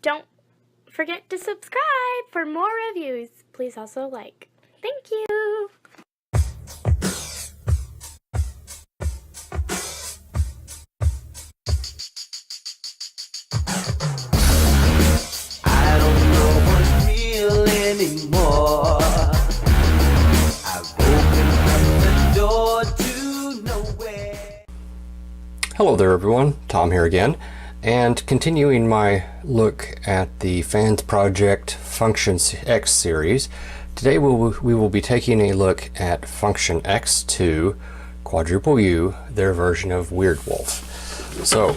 don't forget to subscribe for more reviews. Please also like. Thank you. I don't know what's real anymore. I've opened up the door to nowhere. Hello there everyone, Tom here again, and continuing my look at the Fansproject Function X series. Today we will be taking a look at Function X2 Quadruple U, their version of Weirdwolf. So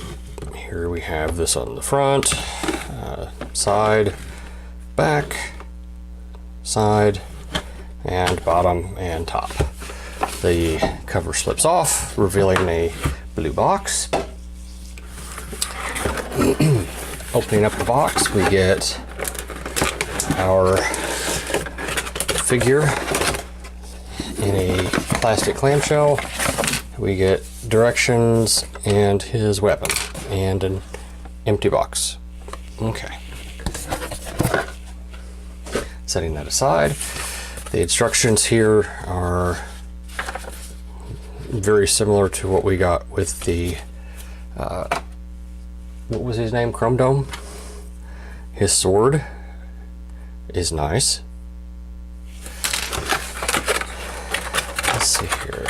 here we have this on the front, side, back, side, and bottom and top. The cover slips off, revealing a blue box. Opening up the box, we get our figure in a plastic clamshell. We get directions and his weapon and an empty box. Okay. Setting that aside, the instructions here are very similar to what we got with the what was his name? Chrome Dome. His sword is nice. Let's see here.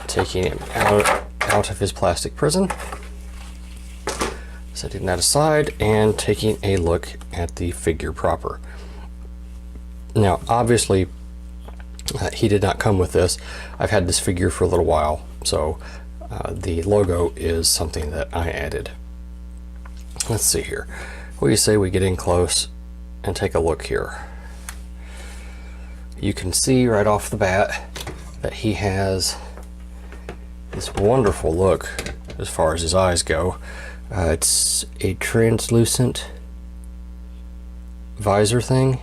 Taking him out of his plastic prison. Setting that aside and taking a look at the figure proper. Now, obviously, he did not come with this. I've had this figure for a little while, so the logo is something that I added. Let's see here. What do you say we get in close and take a look here? You can see right off the bat that he has this wonderful look as far as his eyes go. It's a translucent visor thing,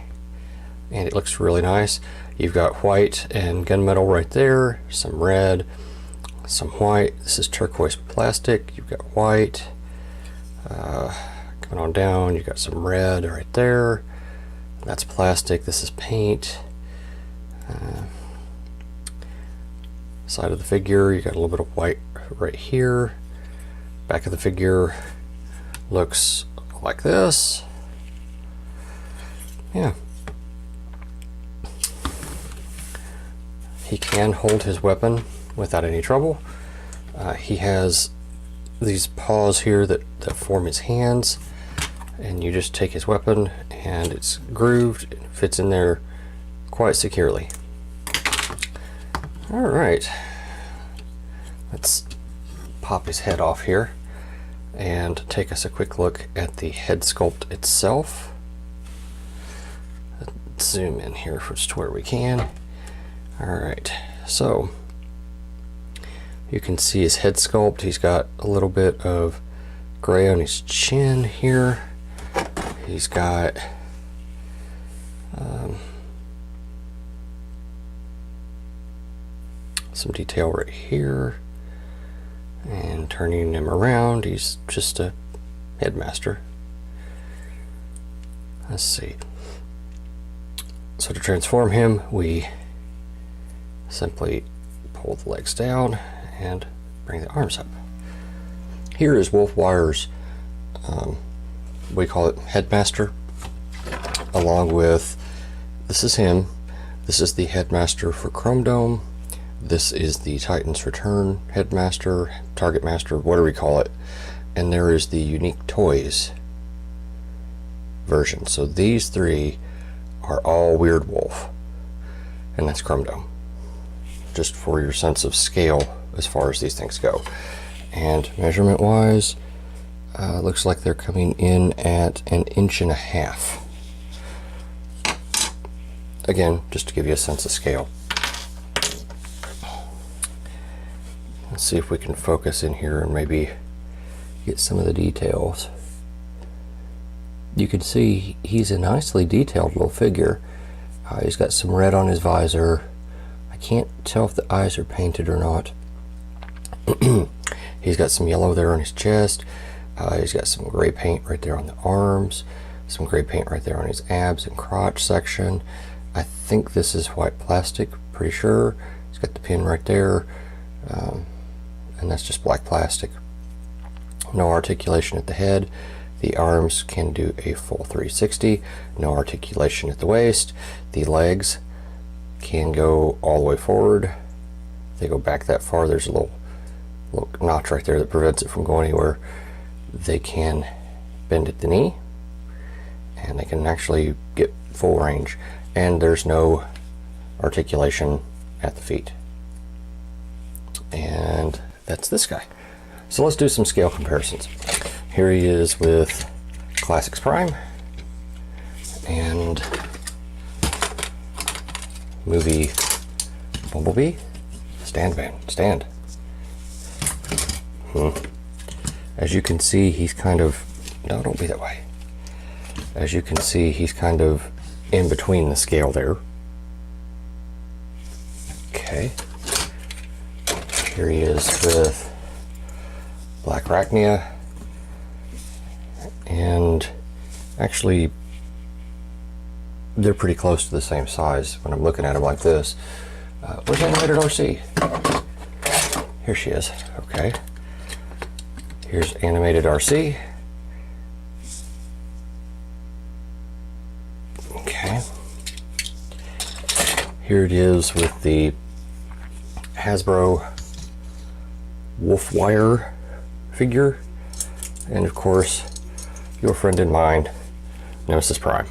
and it looks really nice. You've got white and gunmetal right there, some red, some white. This is turquoise plastic. You've got white. Coming on down, you've got some red right there. That's plastic. This is paint. Side of the figure, you got a little bit of white right here. Back of the figure looks like this. Yeah. He can hold his weapon without any trouble. He has these paws here that form his hands, and you just take his weapon and it's grooved, it fits in there quite securely. Alright, let's pop his head off here and take us a quick look at the head sculpt itself. Let's zoom in here first to where we can. Alright, so you can see his head sculpt. He's got a little bit of gray on his chin here. He's got some detail right here. And turning him around, he's just a headmaster. Let's see. So to transform him, we simply pull the legs down and bring the arms up. Here is Wolfwire's, we call it headmaster, along with, this is him, this is the headmaster for Chrome Dome, this is the Titan's Return headmaster, target master, whatever we call it, and there is the Unique Toys version. So these three are all Weirdwolf, and that's Chrome Dome, just for your sense of scale as far as these things go. And measurement wise, looks like they're coming in at 1.5 inches. Again, just to give you a sense of scale. Let's see if we can focus in here and maybe get some of the details. You can see he's a nicely detailed little figure. He's got some red on his visor. I can't tell if the eyes are painted or not. He's got some yellow there on his chest. He's got some gray paint right there on the arms, some gray paint right there on his abs and crotch section. I think this is white plastic, pretty sure. He's got the pin right there, and that's just black plastic. No articulation at the head. The arms can do a full 360. No articulation at the waist. The legs can go all the way forward. If they go back that far, there's a little notch right there that prevents it from going anywhere. They can bend at the knee, and they can actually get full range. And there's no articulation at the feet. And that's this guy. So let's do some scale comparisons. Here he is with Classics Prime and movie Bumblebee. Stand, man, stand. As you can see, he's kind of, no, don't be that way. As you can see, he's kind of in between the scale there. Okay. Here he is with Black Arachnia, and actually they're pretty close to the same size when I'm looking at them like this. Where's Animated RC? Here she is. Okay. Here's Animated RC. Okay. Here it is with the Hasbro Wolf Wire figure, and of course your friend and mine, Nemesis Prime.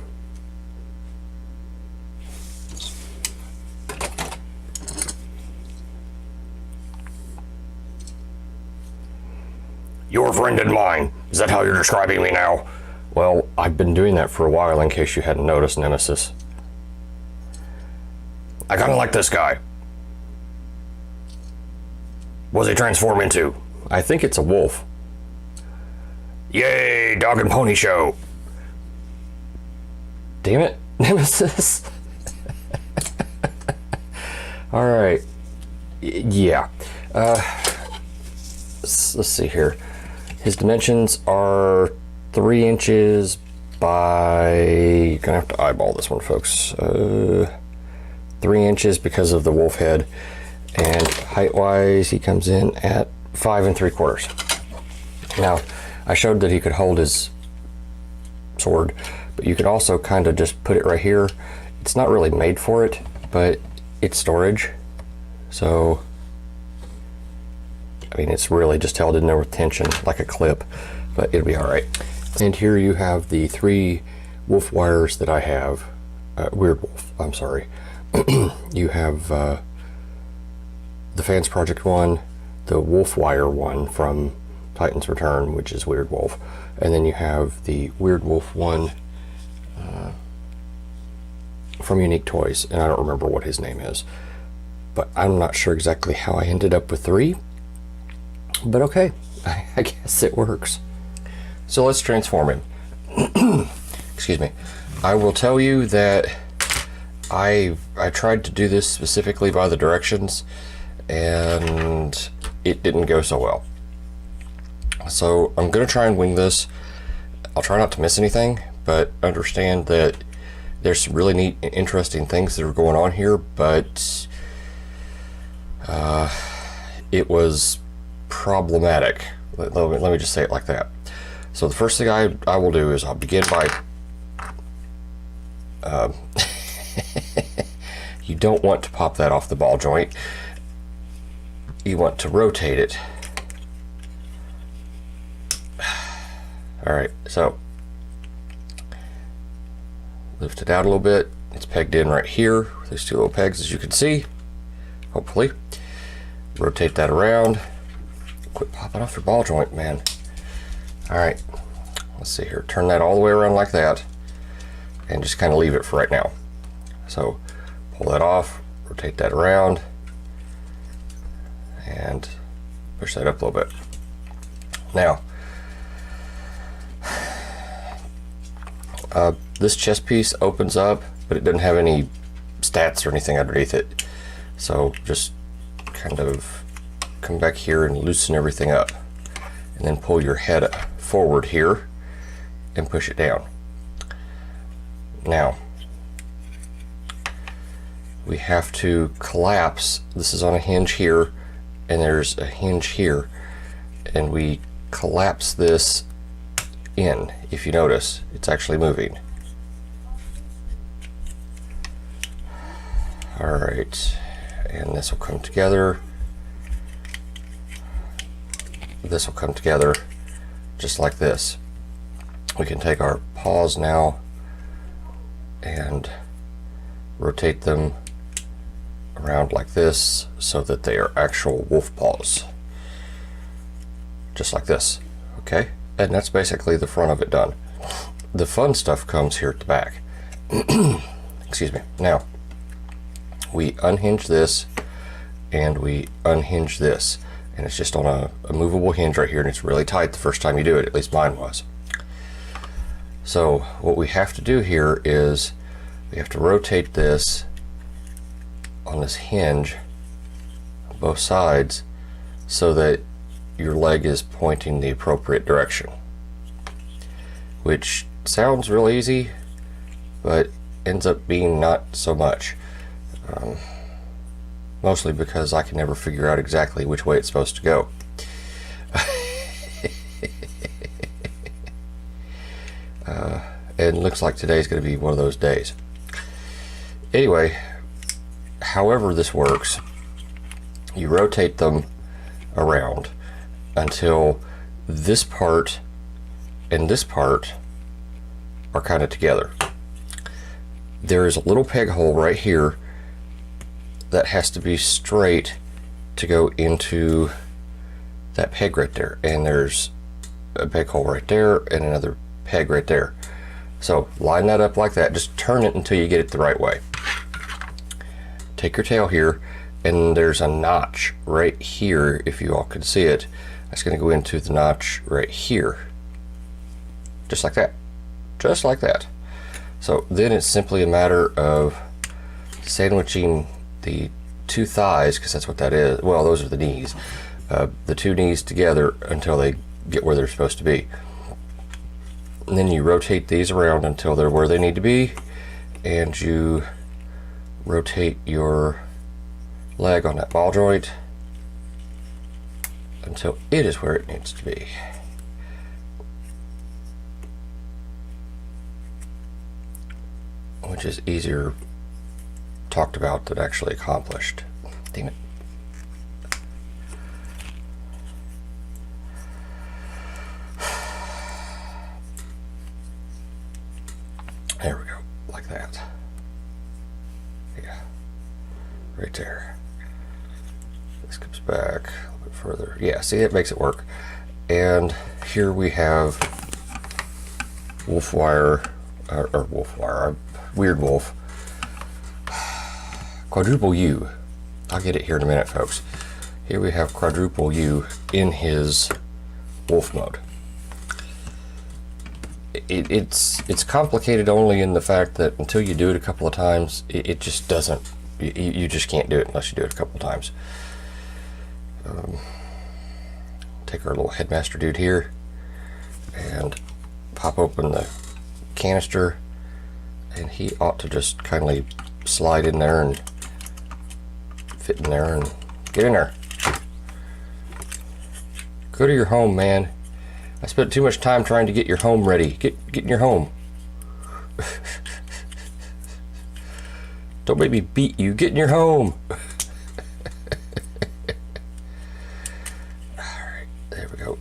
Your friend and mine, is that how you're describing me now? Well, I've been doing that for a while, in case you hadn't noticed, Nemesis. I kinda like this guy. What does he transform into? I think it's a wolf. Yay, dog and pony show. Damn it, Nemesis. All right. Yeah. Let's see here. His dimensions are 3 inches by, you're gonna have to eyeball this one, folks. 3 inches because of the wolf head. And height-wise, he comes in at 5 3/4. Now, I showed that he could hold his sword, but you could also kind of just put it right here. It's not really made for it, but it's storage. So, I mean, it's really just held in there with tension, like a clip, but it'll be all right. And here you have the 3 wolf wires that I have. Weird Wolf, I'm sorry. You have the Fansproject one, the Wolf Wire one from Titan's Return, which is Weird Wolf, and then you have the Weird Wolf one from Unique Toys, and I don't remember what his name is, but I'm not sure exactly how I ended up with 3, but okay, I guess it works. So let's transform him. Excuse me. I will tell you that I tried to do this specifically by the directions, and it didn't go so well. So I'm gonna try and wing this. I'll try not to miss anything, but understand that there's some really neat and interesting things that are going on here, but it was problematic. Let me just say it like that. So the first thing I will do is I'll begin by you don't want to pop that off the ball joint. You want to rotate it. Alright, so lift it out a little bit. It's pegged in right here with these 2 little pegs, as you can see, hopefully. Rotate that around. Quit popping off your ball joint, man. Alright, let's see here. Turn that all the way around like that, and just kind of leave it for right now. So pull that off, rotate that around, and push that up a little bit. Now, this chest piece opens up, but it doesn't have any stats or anything underneath it. So just kind of come back here and loosen everything up, and then pull your head forward here and push it down. Now we have to collapse. This is on a hinge here, and there's a hinge here, and we collapse this in. If you notice, it's actually moving. All right, and this will come together. This will come together just like this. We can take our paws now and rotate them around like this so that they are actual wolf paws, just like this. Okay, and that's basically the front of it done. The fun stuff comes here at the back. Excuse me. Now we unhinge this and we unhinge this, and it's just on a movable hinge right here, and it's really tight the first time you do it, at least mine was. So what we have to do here is we have to rotate this on this hinge on both sides so that your leg is pointing the appropriate direction, which sounds real easy but ends up being not so much. Mostly because I can never figure out exactly which way it's supposed to go. And it looks like today's going to be one of those days. Anyway, however this works, you rotate them around until this part and this part are kind of together. There is a little peg hole right here that has to be straight to go into that peg right there, and there's a peg hole right there and another peg right there. So line that up like that, just turn it until you get it the right way. Take your tail here, and there's a notch right here, if you all can see it. That's going to go into the notch right here, just like that, just like that. So then it's simply a matter of sandwiching the two thighs, because that's what that is. Well, those are the knees. The two knees together until they get where they're supposed to be. And then you rotate these around until they're where they need to be, and you rotate your leg on that ball joint until it is where it needs to be. Which is easier talked about than actually accomplished. Damn it. There we go, like that. Yeah, right there. This comes back a little bit further. Yeah, see, it makes it work. And here we have wolf wire, or wolf wire, weird wolf. Quadruple U. I'll get it here in a minute, folks. Here we have Quadruple U in his wolf mode. It's complicated only in the fact that until you do it a couple of times, it just doesn't. You just can't do it unless you do it a couple of times. Take our little headmaster dude here and pop open the canister, and he ought to just kindly slide in there and fit in there and get in there. Go to your home, man. I spent too much time trying to get your home ready. Get in your home. Don't make me beat you. Get in your home. Alright, there we go.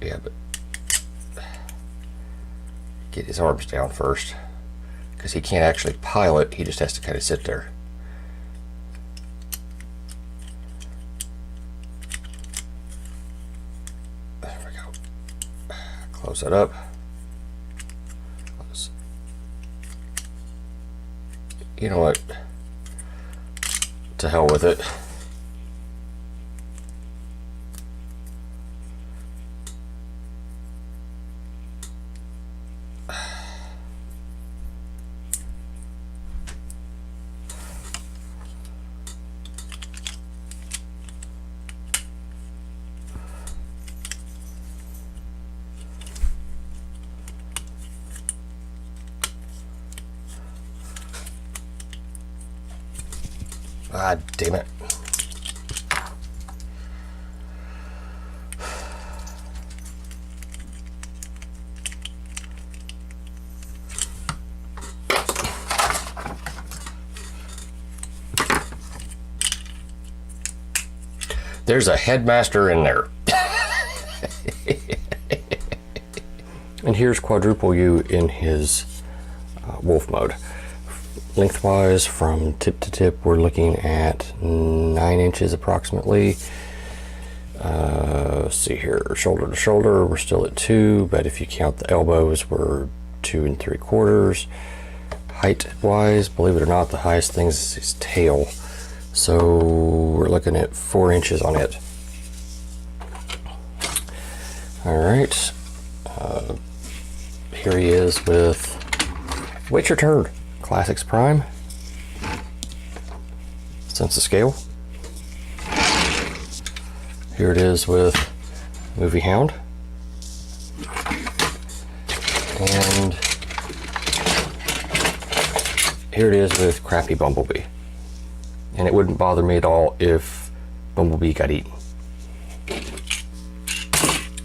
Yeah, but get his arms down first, because he can't actually pilot. He just has to kind of sit there. There we go. Close that up. You know what? To hell with it. Ah, damn it. There's a headmaster in there. And here's Quadruple U in his wolf mode. Lengthwise, from tip to tip, we're looking at 9 inches approximately. Let's see here, shoulder to shoulder, we're still at 2, but if you count the elbows, we're 2 3/4. Height wise, believe it or not, the highest thing is his tail. So we're looking at 4 inches on it. All right. Here he is with Wait Your Turn, Classics Prime, Sense of Scale. Here it is with Movie Hound. And here it is with Crappy Bumblebee. And it wouldn't bother me at all if Bumblebee got eaten.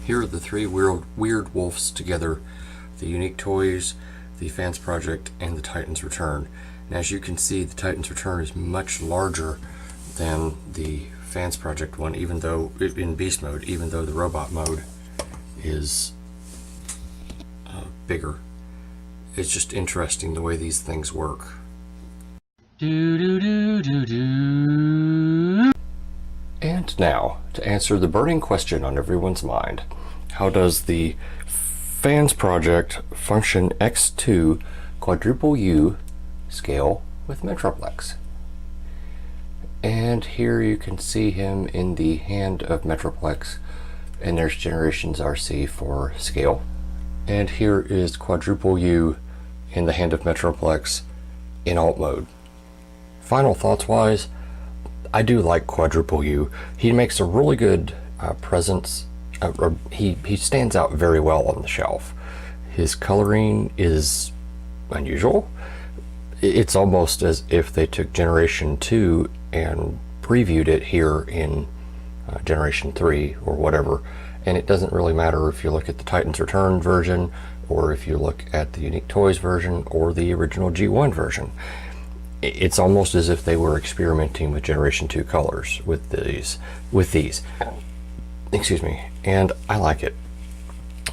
Here are the 3 weird wolves together: the Unique Toys, the Fansproject, and the Titan's Return. And as you can see, the Titan's Return is much larger than the Fansproject one, even though in beast mode, even though the robot mode is bigger. It's just interesting the way these things work. And now, to answer the burning question on everyone's mind, how does the Fansproject Function X2 Quadruple U scale with Metroplex? And here you can see him in the hand of Metroplex, and there's Generations RC for scale. And here is Quadruple U in the hand of Metroplex in alt mode. Final thoughts wise, I do like Quadruple U. He makes a really good presence. He stands out very well on the shelf. His coloring is unusual. It's almost as if they took Generation 2 and previewed it here in Generation 3 or whatever. And it doesn't really matter if you look at the Titan's Return version, or if you look at the Unique Toys version, or the original G1 version. It's almost as if they were experimenting with Generation 2 colors with these. Excuse me. And I like it.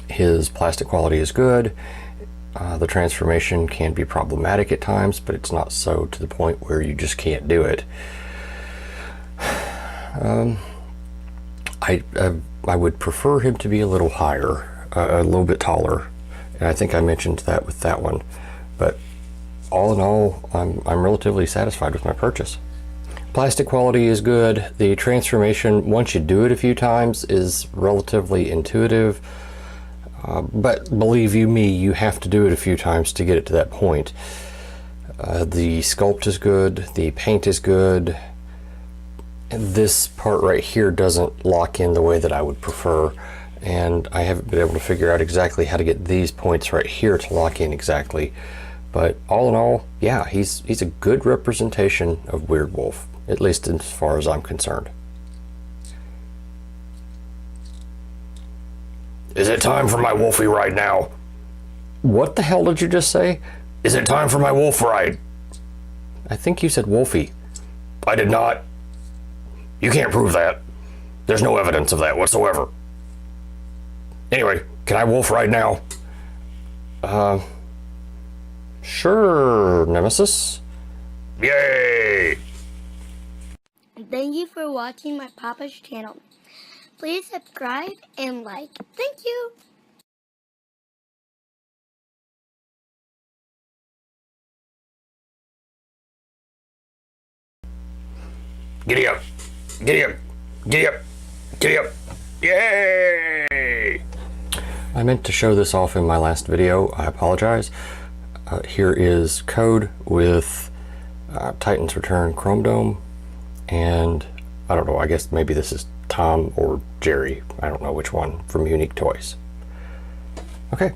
His plastic quality is good. The transformation can be problematic at times, but it's not so to the point where you just can't do it. I would prefer him to be a little higher, a little bit taller, and I think I mentioned that with that one. But all in all, I'm relatively satisfied with my purchase. Plastic quality is good. The transformation, once you do it a few times, is relatively intuitive. But believe you me, you have to do it a few times to get it to that point. The sculpt is good. The paint is good. And this part right here doesn't lock in the way that I would prefer. And I haven't been able to figure out exactly how to get these points right here to lock in exactly. But all in all, yeah, he's a good representation of Weird Wolf, at least as far as I'm concerned. Is it time for my Wolfie ride now? What the hell did you just say? Is it time for my wolf ride? I think you said Wolfie. I did not. You can't prove that. There's no evidence of that whatsoever. Anyway, can I wolf ride now? Sure, Nemesis. Yay! Thank you for watching my Papa's channel. Please subscribe and like. Thank you. Giddy up! Giddy up! Giddy up! Giddy up! Yay! I meant to show this off in my last video. I apologize. Here is code with Titan's Return Chrome Dome, and I don't know, I guess maybe this is Tom or Jerry. I don't know which one, from Unique Toys. Okay,